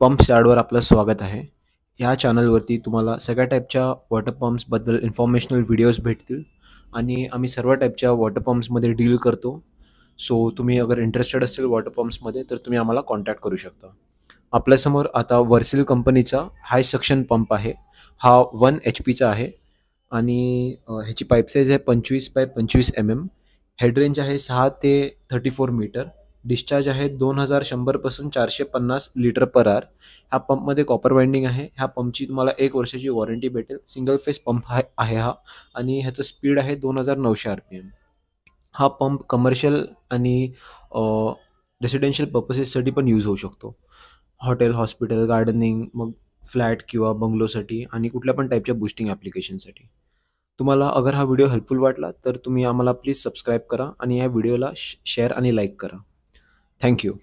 Pumps यार्डवर आपलं स्वागत आहे. ह्या चॅनलवरती तुम्हाला सगळ्या टाईपच्या वॉटर पंप्सबद्दल इन्फॉर्मेशनल व्हिडिओज भेटतील आणि आम्ही सर्व टाईपच्या वॉटर पंप्समध्ये डील करतो. सो तुम्ही अगर इंटरेस्टेड असेल वॉटर पंप्समध्ये तर तुम्ही आम्हाला कॉन्टॅक्ट करू शकता. आपल्यासमोर आता वर्सिल कंपनीचा हाय सक्शन पंप आहे. हा 1 HP चा आहे आणि ह्याची पाईप साईज आहे 25 बाय 25 mm. हेड रेंज आहे 6 ते 34 मीटर. डिस्चार्ज आहे 2100 पासून 450 लिटर पर आवर. ह्या पंपमध्ये कॉपर वाइंडिंग आहे. ह्या पंपची तुम्हाला 1 वर्षाची वॉरंटी भेटेल. सिंगल फेस पंप आहे हा आणि ह्याचं स्पीड आहे 2900 RPM. हा पंप कमर्शियल आणि रेसिडेन्शियल पर्पसेससाठी पण यूज होऊ शकतो. हॉटेल, हॉस्पिटल, गार्डनिंग, मग फ्लॅट किंवा बंगलोसाठी आणि कुठल्या पण टाईपच्या बूस्टिंग ॲप्लिकेशनसाठी. तुम्हाला अगर हा व्हिडिओ हेल्पफुल वाटला तर तुम्ही आम्हाला प्लीज सबस्क्राईब करा आणि या व्हिडिओला शेअर आणि लाईक करा. Thank you.